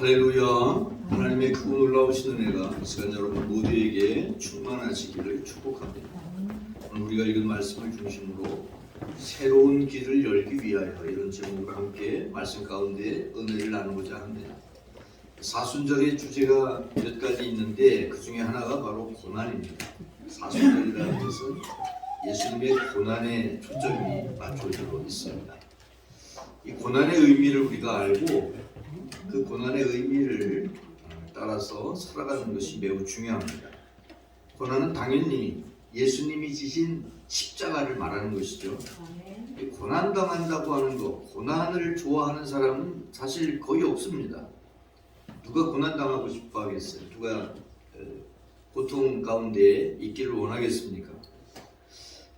할렐루야. 하나님의 크고 놀라우신 은혜가 이 시간 여러분 모두에게 충만하시기를 축복합니다. 오늘 우리가 읽은 말씀을 중심으로 새로운 길을 열기 위하여 이런 제목으로 함께 말씀 가운데 은혜를 나누고자 합니다. 사순절의 주제가 몇 가지 있는데 그 중에 하나가 바로 고난입니다. 사순절이라는 것은 예수님의 고난에 초점이 맞춰져 있습니다. 이 고난의 의미를 우리가 알고 그 고난의 의미를 따라서 살아가는 것이 매우 중요합니다. 고난은 당연히 예수님이 지신 십자가를 말하는 것이죠. 고난당한다고 하는 것, 고난을 좋아하는 사람은 사실 거의 없습니다. 누가 고난당하고 싶어 하겠어요? 누가 고통 가운데 있기를 원하겠습니까?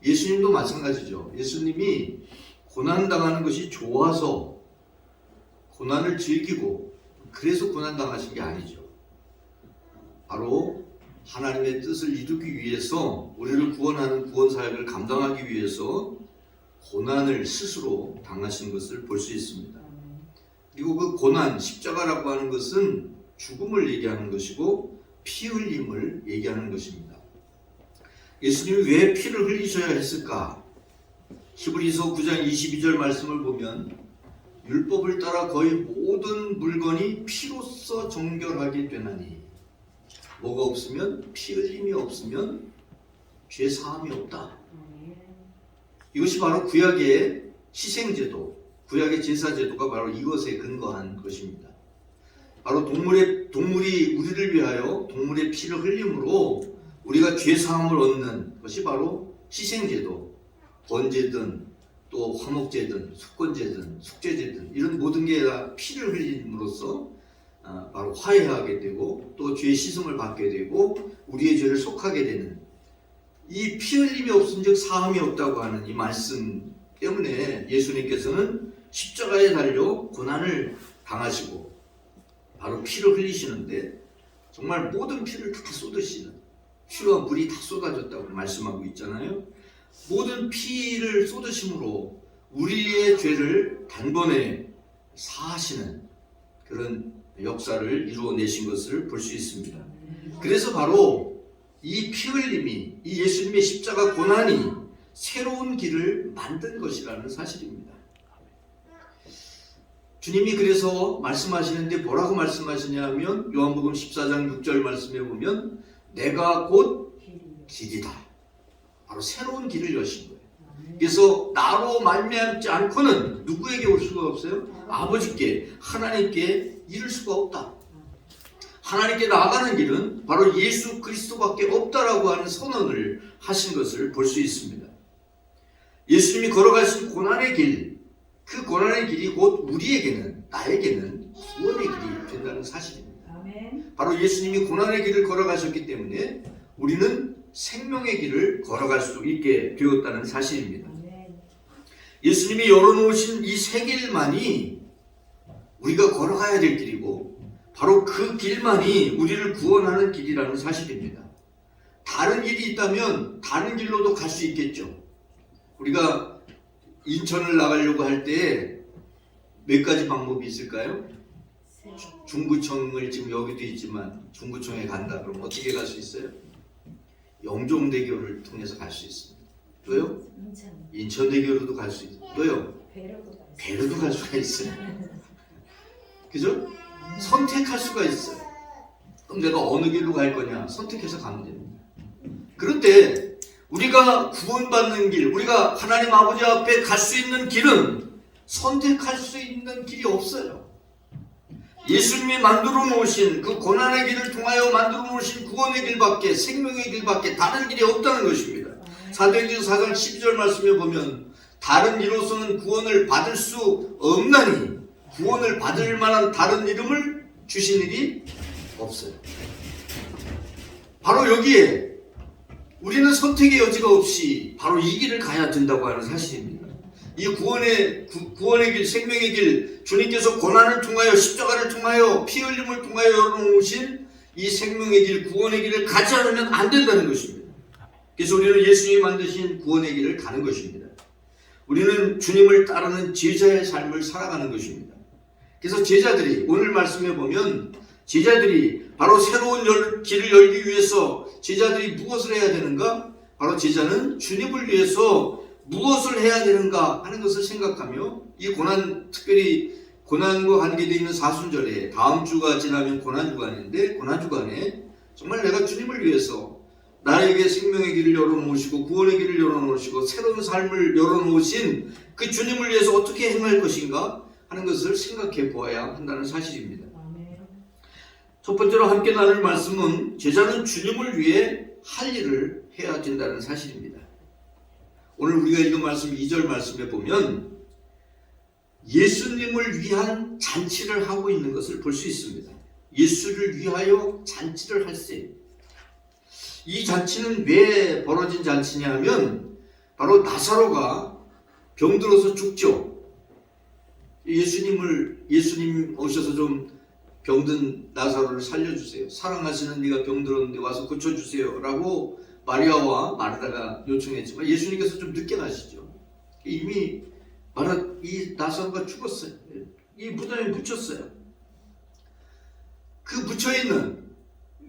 예수님도 마찬가지죠. 예수님이 고난당하는 것이 좋아서 고난을 즐기고 그래서 고난당하신 게 아니죠. 바로 하나님의 뜻을 이루기 위해서 우리를 구원하는 구원사역을 감당하기 위해서 고난을 스스로 당하신 것을 볼 수 있습니다. 그리고 그 고난, 십자가라고 하는 것은 죽음을 얘기하는 것이고 피 흘림을 얘기하는 것입니다. 예수님이 왜 피를 흘리셔야 했을까? 히브리서 9장 22절 말씀을 보면 율법을 따라 거의 모든 물건이 피로써 정결하게 되나니 뭐가 없으면 피 흘림이 없으면 죄 사함이 없다. 이것이 바로 구약의 희생제도, 구약의 제사제도가 바로 이것에 근거한 것입니다. 바로 동물이 우리를 위하여 동물의 피를 흘림으로 우리가 죄 사함을 얻는 것이 바로 희생제도, 번제든 또 화목제든 속건제든 속죄제든 이런 모든 게 다 피를 흘림으로써 바로 화해하게 되고 또 죄의 씻음을 받게 되고 우리의 죄를 속하게 되는 이 피 흘림이 없은즉 사함이 없다고 하는 이 말씀 때문에 예수님께서는 십자가에 달려 고난을 당하시고 바로 피를 흘리시는데 정말 모든 피를 다 쏟으시는 피와 물이 다 쏟아졌다고 말씀하고 있잖아요. 모든 피를 쏟으심으로 우리의 죄를 단번에 사하시는 그런 역사를 이루어내신 것을 볼 수 있습니다. 그래서 바로 이 피 흘림이, 이 예수님의 십자가 고난이 새로운 길을 만든 것이라는 사실입니다. 주님이 그래서 말씀하시는데 뭐라고 말씀하시냐면 요한복음 14장 6절 말씀에 보면 내가 곧 길이다. 바로 새로운 길을 여신 거예요. 그래서 나로 말미암지 않고는 누구에게 올 수가 없어요? 아버지께, 하나님께 이를 수가 없다. 하나님께 나아가는 길은 바로 예수 그리스도밖에 없다라고 하는 선언을 하신 것을 볼 수 있습니다. 예수님이 걸어가신 고난의 길, 그 고난의 길이 곧 우리에게는, 나에게는 구원의 길이 된다는 사실입니다. 바로 예수님이 고난의 길을 걸어가셨기 때문에 우리는 생명의 길을 걸어갈 수 있게 되었다는 사실입니다. 예수님이 열어놓으신 이 세 길만이 우리가 걸어가야 될 길이고 바로 그 길만이 우리를 구원하는 길이라는 사실입니다. 다른 길이 있다면 다른 길로도 갈 수 있겠죠. 우리가 인천을 나가려고 할 때 몇 가지 방법이 있을까요? 중구청을 지금 여기도 있지만 중구청에 간다 그러면 어떻게 갈 수 있어요? 영종대교를 통해서 갈 수 있습니다. 또요? 인천대교로도 갈 수 있어요. 또요? 배로도 갈 수가 있어요. 그죠? 선택할 수가 있어요. 그럼 내가 어느 길로 갈 거냐? 선택해서 가면 됩니다. 그런데 우리가 구원받는 길, 우리가 하나님 아버지 앞에 갈 수 있는 길은 선택할 수 있는 길이 없어요. 예수님이 만들어 놓으신 그 고난의 길을 통하여 만들어 놓으신 구원의 길밖에, 생명의 길밖에 다른 길이 없다는 것입니다. 사도행전 4장 12절 말씀에 보면 다른 이로서는 구원을 받을 수 없나니 구원을 받을 만한 다른 이름을 주신 일이 없어요. 바로 여기에 우리는 선택의 여지가 없이 바로 이 길을 가야 된다고 하는 사실입니다. 이 구원의 길, 생명의 길, 주님께서 고난을 통하여 십자가를 통하여 피 흘림을 통하여 열어놓으신 이 생명의 길, 구원의 길을 가지 않으면 안 된다는 것입니다. 그래서 우리는 예수님이 만드신 구원의 길을 가는 것입니다. 우리는 주님을 따르는 제자의 삶을 살아가는 것입니다. 그래서 제자들이 오늘 말씀해 보면 제자들이 바로 새로운 길을 열기 위해서 제자들이 무엇을 해야 되는가? 바로 제자는 주님을 위해서 무엇을 해야 되는가 하는 것을 생각하며 이 고난, 특별히 고난과 관계되어 있는 사순절에 다음 주가 지나면 고난주간인데 고난주간에 정말 내가 주님을 위해서 나에게 생명의 길을 열어놓으시고 구원의 길을 열어놓으시고 새로운 삶을 열어놓으신 그 주님을 위해서 어떻게 행할 것인가 하는 것을 생각해 보아야 한다는 사실입니다. 첫 번째로 함께 나눌 말씀은 제자는 주님을 위해 할 일을 해야 된다는 사실입니다. 오늘 우리가 읽은 말씀 2절 말씀에 보면 예수님을 위한 잔치를 하고 있는 것을 볼 수 있습니다. 예수를 위하여 잔치를 할세. 이 잔치는 왜 벌어진 잔치냐 하면 바로 나사로가 병들어서 죽죠. 예수님 오셔서 좀 병든 나사로를 살려주세요. 사랑하시는 네가 병들었는데 와서 고쳐주세요 라고 마리아와 마르다가 요청했지만 예수님께서 좀 늦게 가시죠. 이미 이 나사로가 죽었어요. 이 무덤에 묻혔어요. 그 묻혀있는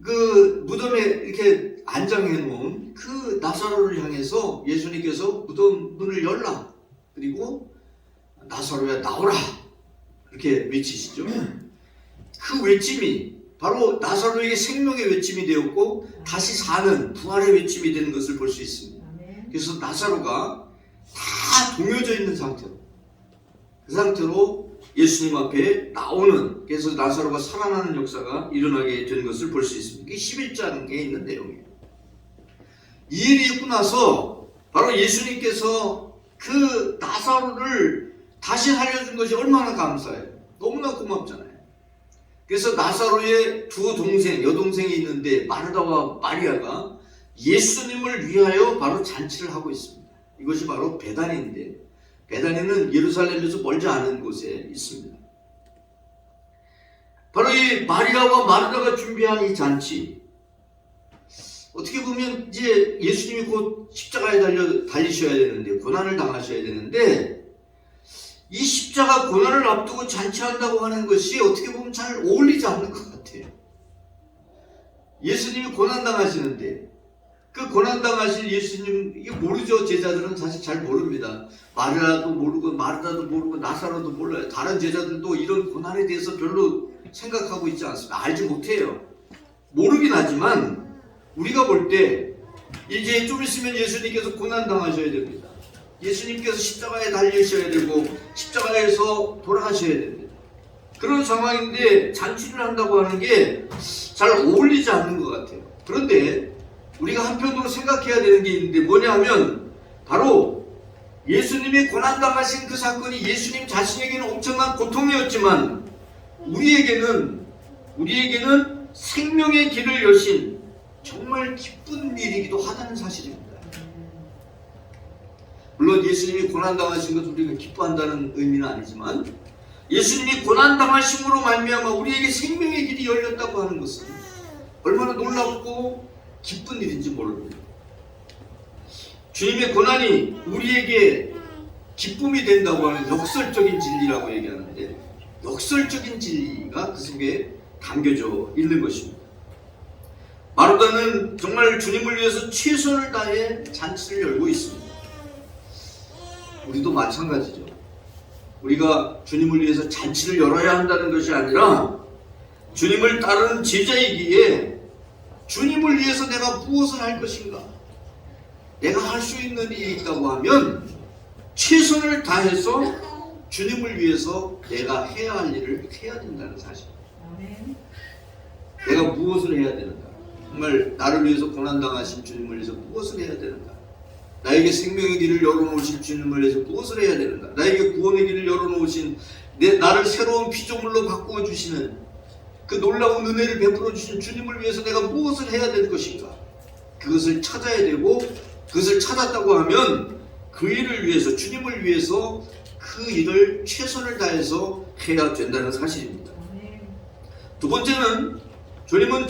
그 무덤에 이렇게 안장해 놓은 그 나사로를 향해서 예수님께서 무덤 문을 열라. 그리고 나사로야 나오라. 이렇게 외치시죠. 그 외침이 바로 나사로에게 생명의 외침이 되었고 다시 사는 부활의 외침이 되는 것을 볼 수 있습니다. 그래서 나사로가 다 동요져 있는 상태로 그 상태로 예수님 앞에 나오는, 그래서 나사로가 살아나는 역사가 일어나게 된 것을 볼 수 있습니다. 이게 11장에 있는 내용이에요. 이 일이 있고 나서 바로 예수님께서 그 나사로를 다시 살려준 것이 얼마나 감사해요. 너무나 고맙잖아요. 그래서 나사로의 두 동생, 여동생이 있는데 마르다와 마리아가 예수님을 위하여 바로 잔치를 하고 있습니다. 이것이 바로 베다니인데 베다니는 예루살렘에서 멀지 않은 곳에 있습니다. 바로 이 마리아와 마르다가 준비한 이 잔치, 어떻게 보면 이제 예수님이 곧 십자가에 달리셔야 되는데 고난을 당하셔야 되는데 이 십자가 고난을 앞두고 잔치한다고 하는 것이 어떻게 보면 잘 어울리지 않는 것 같아요. 예수님이 고난당하시는데 그 고난당하실 예수님, 이게 모르죠. 제자들은 사실 잘 모릅니다. 마리아도 모르고 마르다도 모르고 나사로도 몰라요. 다른 제자들도 이런 고난에 대해서 별로 생각하고 있지 않습니다. 알지 못해요. 모르긴 하지만 우리가 볼 때 이제 좀 있으면 예수님께서 고난당하셔야 됩니다. 예수님께서 십자가에 달리셔야 되고 십자가에서 돌아가셔야 됩니다. 그런 상황인데 잔치를 한다고 하는 게 잘 어울리지 않는 것 같아요. 그런데 우리가 한편으로 생각해야 되는 게 있는데 뭐냐 하면 바로 예수님이 고난당하신 그 사건이 예수님 자신에게는 엄청난 고통이었지만 우리에게는 생명의 길을 여신 정말 기쁜 일이기도 하다는 사실입니다. 물론 예수님이 고난당하신 것을 우리가 기뻐한다는 의미는 아니지만 예수님이 고난당하심으로 말미암아 우리에게 생명의 길이 열렸다고 하는 것은 얼마나 놀랍고 기쁜 일인지 모릅니다. 주님의 고난이 우리에게 기쁨이 된다고 하는 역설적인 진리라고 얘기하는데 역설적인 진리가 그 속에 담겨져 있는 것입니다. 마르다는 정말 주님을 위해서 최선을 다해 잔치를 열고 있습니다. 우리도 마찬가지죠. 우리가 주님을 위해서 잔치를 열어야 한다는 것이 아니라 주님을 따르는 제자이기에 주님을 위해서 내가 무엇을 할 것인가, 내가 할 수 있는 일이 있다고 하면 최선을 다해서 주님을 위해서 내가 해야 할 일을 해야 된다는 사실. 내가 무엇을 해야 되는가, 정말 나를 위해서 고난당하신 주님을 위해서 무엇을 해야 되는가, 나에게 생명의 길을 열어놓으신 주님을 위해서 무엇을 해야 되는가, 나에게 구원의 길을 열어놓으신 나를 새로운 피조물로 바꾸어 주시는 그 놀라운 은혜를 베풀어 주신 주님을 위해서 내가 무엇을 해야 될 것인가, 그것을 찾아야 되고 그것을 찾았다고 하면 그 일을 위해서, 주님을 위해서 그 일을 최선을 다해서 해야 된다는 사실입니다. 두 번째는 주님은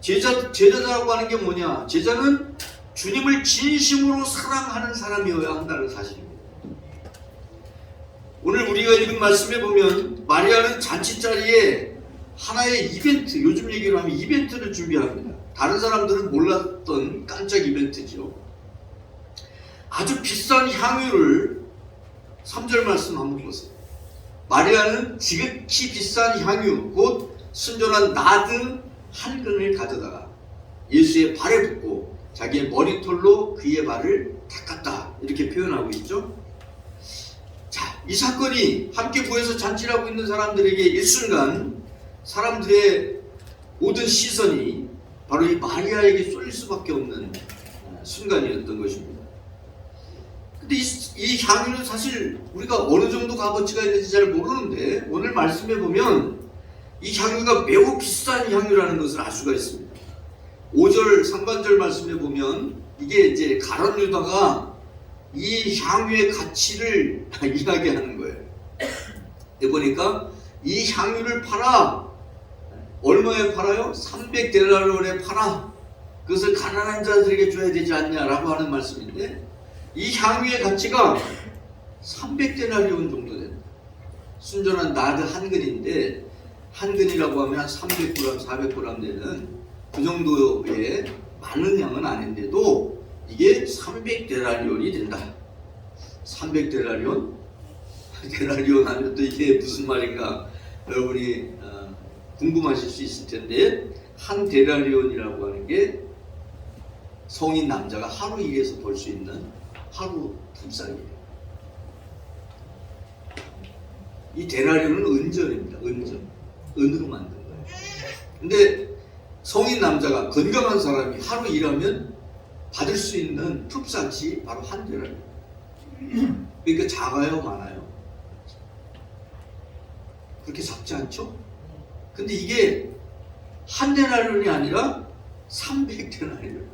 제자라고 하는 게 뭐냐, 제자는 주님을 진심으로 사랑하는 사람이어야 한다는 사실입니다. 오늘 우리가 읽은 말씀에 보면 마리아는 잔치 자리에 하나의 이벤트, 요즘 얘기로 하면 이벤트를 준비합니다. 다른 사람들은 몰랐던 깜짝 이벤트죠. 아주 비싼 향유를 3절 말씀 한번 보세요. 마리아는 지극히 비싼 향유, 곧 순전한 나드 한 근을 가져다가 예수의 발에 붓고 자기의 머리털로 그의 발을 닦았다. 이렇게 표현하고 있죠. 자, 이 사건이 함께 모여서 잔치를 하고 있는 사람들에게 일순간 사람들의 모든 시선이 바로 이 마리아에게 쏠릴 수밖에 없는 순간이었던 것입니다. 근데 이 향유는 사실 우리가 어느 정도 값어치가 있는지 잘 모르는데 오늘 말씀해 보면 이 향유가 매우 비싼 향유라는 것을 알 수가 있습니다. 5절 상반절 말씀해 보면 이게 이제 가룟 유다가 이 향유의 가치를 이야기하는 거예요. 보니까 이 향유를 팔아 얼마에 팔아요? 300데나리온에 팔아. 그것을 가난한 자들에게 줘야 되지 않냐라고 하는 말씀인데 이 향유의 가치가 300데나리온 정도 된다. 순전한 나드 한 근인데 한 근이라고 하면 한 300g, 400g 되는 그 정도의 많은 양은 아닌데도 이게 300데나리온이 된다. 300데나리온? 데나리온 하면 또 이게 무슨 말인가 여러분이 궁금하실 수 있을 텐데 한 데나리온이라고 하는 게 성인 남자가 하루 일해서 벌 수 있는 하루 품삯이에요. 이 데나리온은 은전입니다. 은전. 은으로 만든 거예요. 근데 성인 남자가 건강한 사람이 하루 일하면 받을 수 있는 품삯이 바로 한 데나리온. 그러니까 작아요, 많아요? 그렇게 작지 않죠? 근데 이게 한 데나리온이 아니라 300데나리온.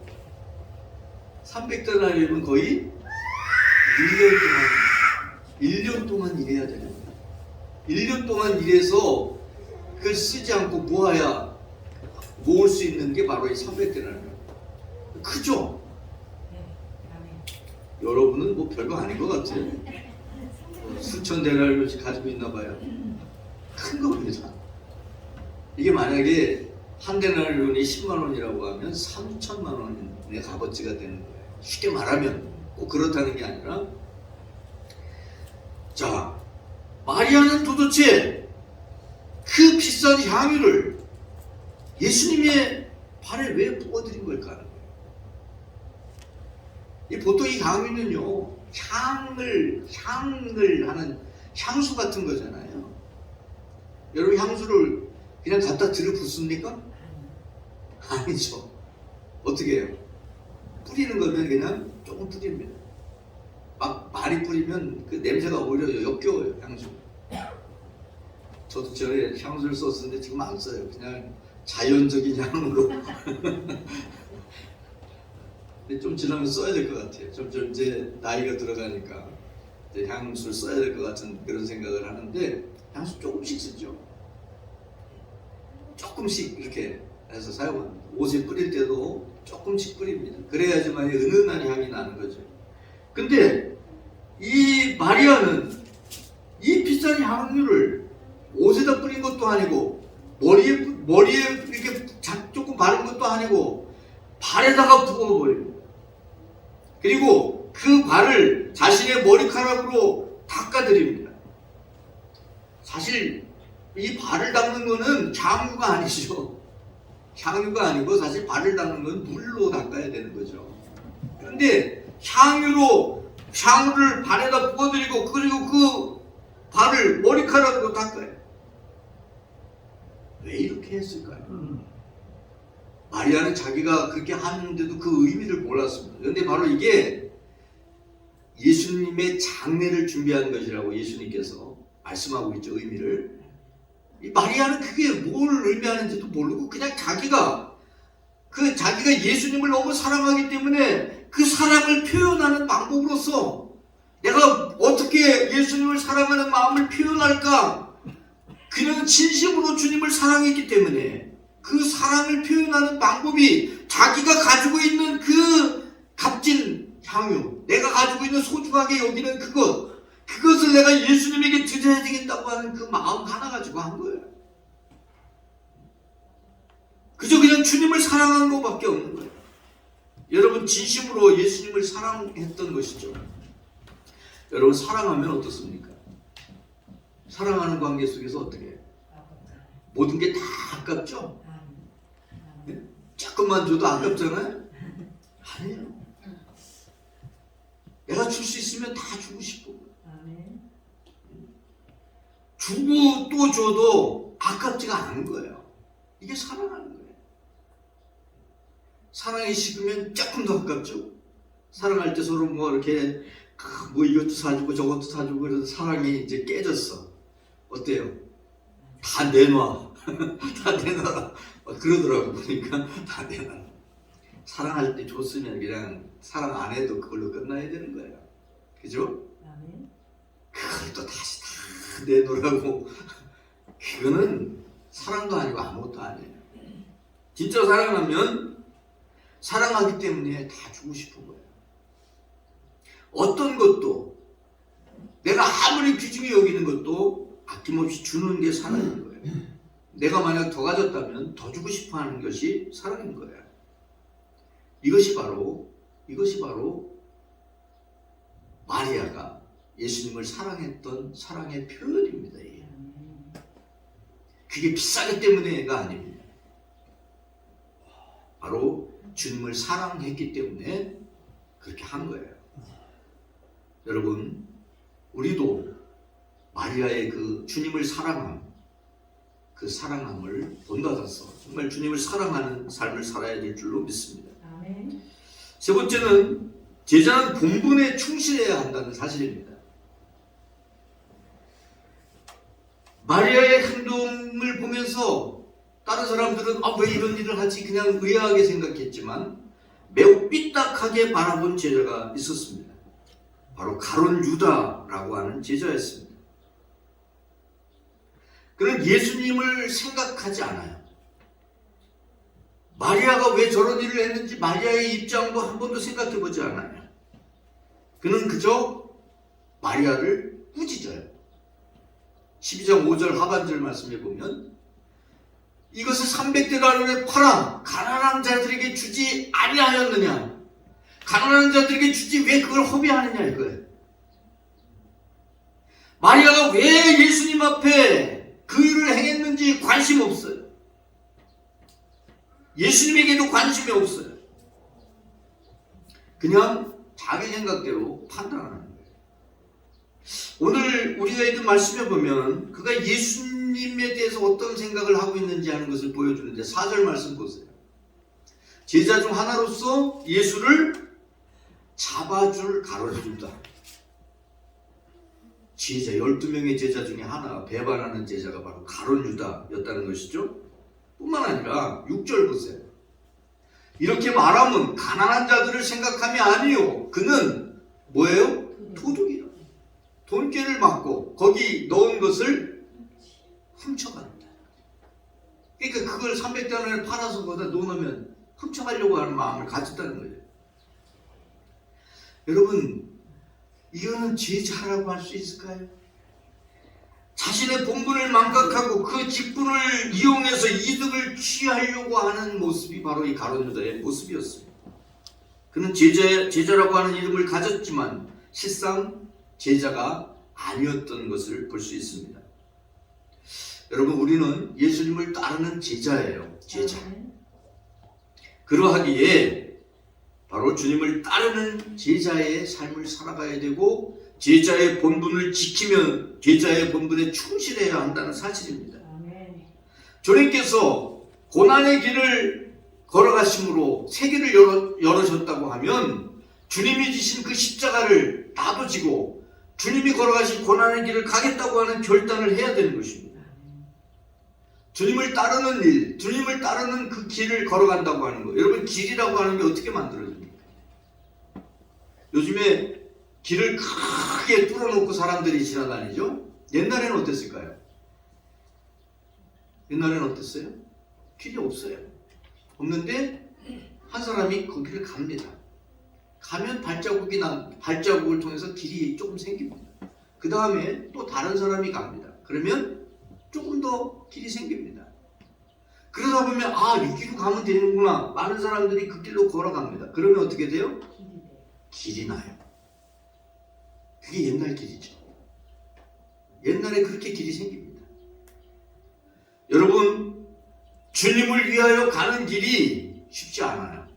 300데나리온은 거의 1년 동안 일해야 됩니다. 1년 동안 일해서 그걸 쓰지 않고 모아야 모을 수 있는 게 바로 이 300데나리온. 크죠? 여러분은 뭐 별거 아닌 것 같아요. 수천 데나리온씩 가지고 있나 봐요. 큰 겁니다. 이게 만약에 한 데나리온이 10만 원이라고 하면 3천만 원의 값어치가 되는 거예요. 쉽게 말하면 꼭 그렇다는 게 아니라 자, 마리아는 도대체 그 비싼 향유를 예수님의 발에 왜 부어드린 걸까? 보통 이 향유는요 향을 하는 향수 같은 거잖아요. 여러분 향수를 그냥 갖다 들이붓습니까? 아니죠. 어떻게 해요? 뿌리는 거면 그냥 조금 뿌립니다. 막 많이 뿌리면 그 냄새가 오히려 역겨워요. 향수. 저도 전에 향수를 썼었는데 지금 안 써요. 그냥 자연적인 향으로. 근데 좀 지나면 써야 될 것 같아요. 점점 이제 나이가 들어가니까 이제 향수를 써야 될 것 같은 그런 생각을 하는데 향수 조금씩 쓰죠. 조금씩 이렇게 해서 사용합니다. 옷에 뿌릴 때도 조금씩 뿌립니다. 그래야지만 은은한 향이 나는 거죠. 근데 이 마리아는 이 비싼 향유를 옷에다 뿌린 것도 아니고 머리에 이렇게 조금 바른 것도 아니고 발에다가 부어버립니다. 그리고 그 발을 자신의 머리카락으로 닦아드립니다. 사실 이 발을 닦는 거는 향유가 아니죠. 향유가 아니고 사실 발을 닦는 건 물로 닦아야 되는 거죠. 그런데 향유를 발에다 부어드리고 그리고 그 발을 머리카락으로 닦아요. 왜 이렇게 했을까요? 마리아는 자기가 그렇게 하는데도 그 의미를 몰랐습니다. 그런데 바로 이게 예수님의 장례를 준비하는 것이라고 예수님께서 말씀하고 있죠. 의미를. 이 마리아는 그게 뭘 의미하는지도 모르고 그냥 자기가 예수님을 너무 사랑하기 때문에 그 사랑을 표현하는 방법으로서 내가 어떻게 예수님을 사랑하는 마음을 표현할까? 그녀는 진심으로 주님을 사랑했기 때문에 그 사랑을 표현하는 방법이 자기가 가지고 있는 그 값진 향유, 내가 가지고 있는 소중하게 여기는 그것, 그것을 내가 예수님에게 드려야 되겠다고 하는 그 마음 하나 가지고 한 거예요. 그저 그냥 주님을 사랑한 것밖에 없는 거예요. 여러분 진심으로 예수님을 사랑했던 것이죠. 여러분 사랑하면 어떻습니까? 사랑하는 관계 속에서 어떻게 해요? 모든 게 다 아깝죠? 네? 조금만 줘도 아깝잖아요? 아니에요. 내가 줄 수 있으면 다 주고 싶고 주고 또 줘도 아깝지가 않은 거예요. 이게 사랑하는 거예요. 사랑이 식으면 조금 더 아깝죠? 사랑할 때 서로 뭐 이렇게 뭐 이것도 사주고 저것도 사주고 그래서 사랑이 이제 깨졌어. 어때요? 다 내놔. 다 내놔라. 그러더라고. 보니까 다 내놔. 사랑할 때 줬으면 그냥 사랑 안 해도 그걸로 끝나야 되는 거예요. 그죠? 그걸 또 다시 다 내놓으라고. 그거는 사랑도 아니고 아무것도 아니에요. 진짜 사랑하면 사랑하기 때문에 다 주고 싶은 거예요. 어떤 것도 내가 아무리 귀중히 여기는 것도 아낌없이 주는 게 사랑인 거예요. 내가 만약 더 가졌다면 더 주고 싶어 하는 것이 사랑인 거예요. 이것이 바로 마리아가 예수님을 사랑했던 사랑의 표현입니다. 그게 비싸기 때문에가 아닙니다. 바로 주님을 사랑했기 때문에 그렇게 한 거예요. 여러분, 우리도 마리아의 그 주님을 사랑함, 그 사랑함을 본받아서 정말 주님을 사랑하는 삶을 살아야 될 줄로 믿습니다. 세 번째는 제자는 본분에 충실해야 한다는 사실입니다. 마리아의 행동을 보면서 다른 사람들은 왜 이런 일을 하지 그냥 의아하게 생각했지만 매우 삐딱하게 바라본 제자가 있었습니다. 바로 가룟 유다라고 하는 제자였습니다. 그는 예수님을 생각하지 않아요. 마리아가 왜 저런 일을 했는지 마리아의 입장도 한 번도 생각해 보지 않아요. 그는 그저 마리아를 꾸짖어요. 12장 5절 하반절 말씀해 보면 이것을 300데나리온에 팔아 가난한 자들에게 주지 아니하였느냐. 가난한 자들에게 주지 왜 그걸 허비하느냐 이거예요. 마리아가 왜 예수님 앞에 그 일을 행했는지 관심 없어요. 예수님에게도 관심이 없어요. 그냥 자기 생각대로 판단하는 거예요. 오늘 우리가 읽은 말씀에 보면 그가 예수님에 대해서 어떤 생각을 하고 있는지 하는 것을 보여주는데 4절 말씀 보세요. 제자 중 하나로서 예수를 잡아줄 가룟 유다. 제자 12명의 제자 중에 하나 배반하는 제자가 바로 가룟 유다였다는 것이죠. 뿐만 아니라 6절 보세요. 이렇게 말하면 가난한 자들을 생각함이 아니요. 그는 뭐예요? 도둑이라. 돈깨를 맞고 거기 넣은 것을 훔쳐간다. 그러니까 그걸 300데나리온에 팔아서 거기다 놓으면 훔쳐가려고 하는 마음을 가졌다는 거예요. 여러분, 이거는 제자라고 할 수 있을까요? 자신의 본분을 망각하고 그 직분을 이용해서 이득을 취하려고 하는 모습이 바로 이 가룟 유다의 모습이었습니다. 그는 제자라고 하는 이름을 가졌지만 실상 제자가 아니었던 것을 볼 수 있습니다. 여러분, 우리는 예수님을 따르는 제자예요. 제자. 그러하기에 바로 주님을 따르는 제자의 삶을 살아가야 되고 제자의 본분을 지키면 제자의 본분에 충실해야 한다는 사실입니다. 주님께서 고난의 길을 걸어가심으로 세계를 열으셨다고 하면 주님이 지신 그 십자가를 나도 지고 주님이 걸어가신 고난의 길을 가겠다고 하는 결단을 해야 되는 것입니다. 주님을 따르는 일, 주님을 따르는 그 길을 걸어간다고 하는 거. 여러분, 길이라고 하는 게 어떻게 만들어집니까? 요즘에 길을 크게 뚫어놓고 사람들이 지나다니죠? 옛날에는 어땠을까요? 옛날에는 어땠어요? 길이 없어요. 없는데 한 사람이 거기를 갑니다. 가면 발자국을 통해서 길이 조금 생깁니다. 그 다음에 또 다른 사람이 갑니다. 그러면 조금 더 길이 생깁니다. 그러다 보면 이 길로 가면 되는구나. 많은 사람들이 그 길로 걸어갑니다. 그러면 어떻게 돼요? 길이 나요. 그게 옛날 길이죠. 옛날에 그렇게 길이 생깁니다. 여러분, 주님을 위하여 가는 길이 쉽지 않아요.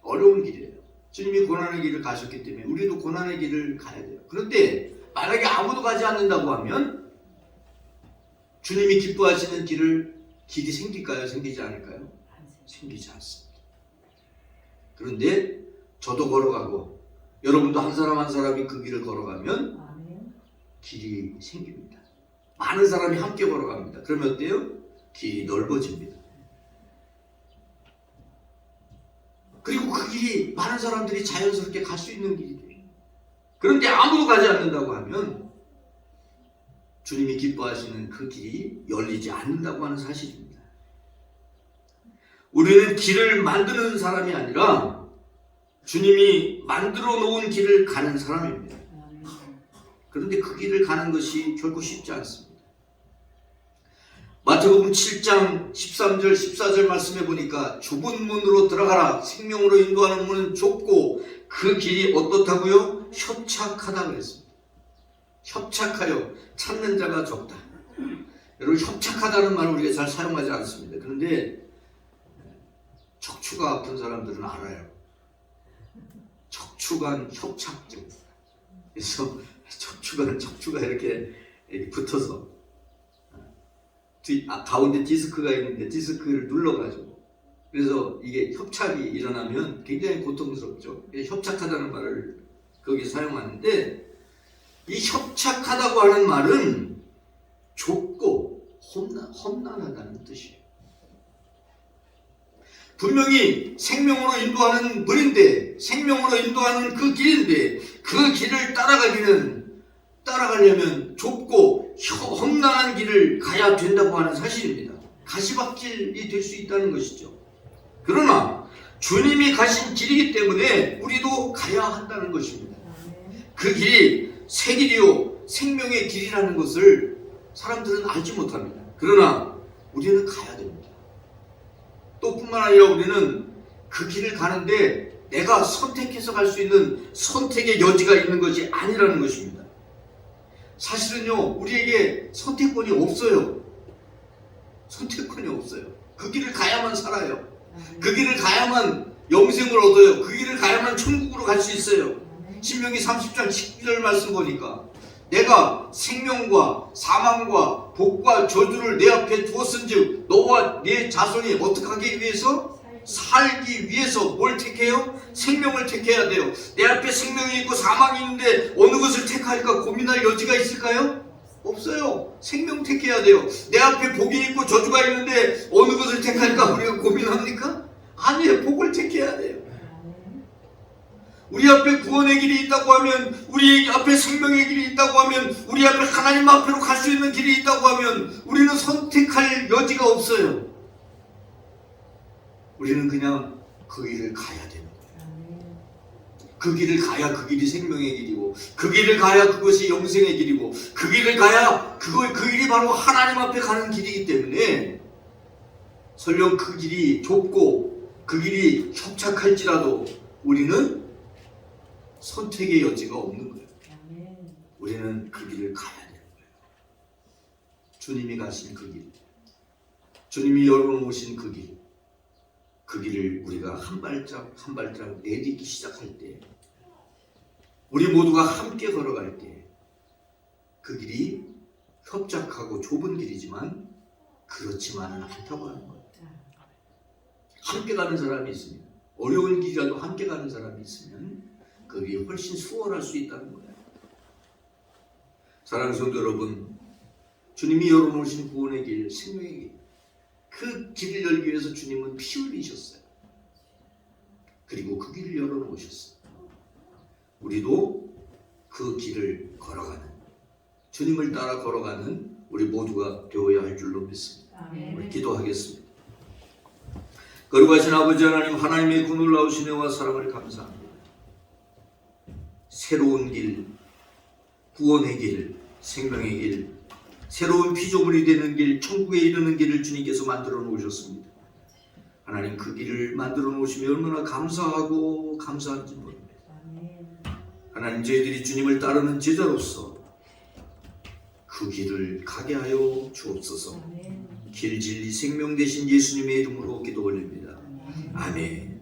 어려운 길이에요. 주님이 고난의 길을 가셨기 때문에 우리도 고난의 길을 가야 돼요. 그런데 만약에 아무도 가지 않는다고 하면 주님이 기뻐하시는 길이 생길까요? 생기지 않을까요? 생기지 않습니다. 그런데 저도 걸어가고 여러분도 한 사람 한 사람이 그 길을 걸어가면 길이 생깁니다. 많은 사람이 함께 걸어갑니다. 그러면 어때요? 길이 넓어집니다. 그리고 그 길이 많은 사람들이 자연스럽게 갈 수 있는 길이 돼요. 그런데 아무도 가지 않는다고 하면 주님이 기뻐하시는 그 길이 열리지 않는다고 하는 사실입니다. 우리는 길을 만드는 사람이 아니라 주님이 만들어 놓은 길을 가는 사람입니다. 그런데 그 길을 가는 것이 결코 쉽지 않습니다. 마태복음 7장 13절 14절 말씀해 보니까 좁은 문으로 들어가라. 생명으로 인도하는 문은 좁고 그 길이 어떻다고요? 협착하다 그랬습니다. 협착하여 찾는 자가 적다. 여러분, 협착하다는 말을 우리가 잘 사용하지 않습니다. 그런데 척추가 아픈 사람들은 알아요. 척추관 협착증. 그래서 척추가 이렇게 붙어서 가운데 디스크가 있는데 디스크를 눌러가지고, 그래서 이게 협착이 일어나면 굉장히 고통스럽죠. 협착하다는 말을 거기 사용하는데, 이 협착하다고 하는 말은 좁고 험난하다는 뜻이에요. 분명히 생명으로 인도하는 문인데, 생명으로 인도하는 그 길인데, 그 길을 따라가려면 좁고 험난한 길을 가야 된다고 하는 사실입니다. 가시밭길이 될 수 있다는 것이죠. 그러나 주님이 가신 길이기 때문에 우리도 가야 한다는 것입니다. 그 길이 새 길이요 생명의 길이라는 것을 사람들은 알지 못합니다. 그러나 우리는 가야 됩니다. 또 뿐만 아니라 우리는 그 길을 가는데 내가 선택해서 갈 수 있는 선택의 여지가 있는 것이 아니라는 것입니다. 사실은요, 우리에게 선택권이 없어요. 선택권이 없어요. 그 길을 가야만 살아요. 그 길을 가야만 영생을 얻어요. 그 길을 가야만 천국으로 갈 수 있어요. 신명기 30장 19절 말씀 보니까 내가 생명과 사망과 복과 저주를 내 앞에 두었은즉 너와 네 자손이 어떻게 하기 위해서? 살기 위해서 뭘 택해요? 생명을 택해야 돼요. 내 앞에 생명이 있고 사망이 있는데 어느 것을 택할까 고민할 여지가 있을까요? 없어요. 생명 택해야 돼요. 내 앞에 복이 있고 저주가 있는데 어느 것을 택할까 우리가 고민합니까? 아니에요. 복을 택해야 돼요. 우리 앞에 구원의 길이 있다고 하면, 우리 앞에 생명의 길이 있다고 하면, 우리 앞에 하나님 앞으로 갈 수 있는 길이 있다고 하면 우리는 선택할 여지가 없어요. 우리는 그냥 그 길을 가야 되는 거예요. 그 길을 가야 그 길이 생명의 길이고, 그 길을 가야 그것이 영생의 길이고, 그 길을 가야 그 길이 바로 하나님 앞에 가는 길이기 때문에, 설령 그 길이 좁고 그 길이 협착할지라도 우리는 선택의 여지가 없는 거예요. 우리는 그 길을 가야 되는 거예요. 주님이 가신 그 길, 주님이 열어놓으신 그 길, 그 길을 우리가 한 발짝 한 발짝 내딛기 시작할 때, 우리 모두가 함께 걸어갈 때 그 길이 협착하고 좁은 길이지만 그렇지만은 않다고 하는 거예요. 함께 가는 사람이 있으면, 어려운 길이라도 함께 가는 사람이 있으면 그게 훨씬 수월할 수 있다는 거예요. 사랑하는 성도 여러분, 주님이 열어놓으신 구원의 길, 생명의 길, 그 길을 열기 위해서 주님은 피 흘리셨어요. 그리고 그 길을 열어놓으셨어요. 우리도 그 길을 걸어가는, 주님을 따라 걸어가는 우리 모두가 되어야 할 줄로 믿습니다. 우리 기도하겠습니다. 거룩하신 아버지 하나님, 하나님의 그 놀라우신 은혜와 사랑을 감사합니다. 새로운 길, 구원의 길, 생명의 길, 새로운 피조물이 되는 길, 천국에 이르는 길을 주님께서 만들어 놓으셨습니다. 하나님 그 길을 만들어 놓으시면 얼마나 감사하고 감사한지 모릅니다. 하나님 저희들이 주님을 따르는 제자로서 그 길을 가게 하여 주옵소서. 길 진리 생명 되신 예수님의 이름으로 기도 올립니다. 아멘.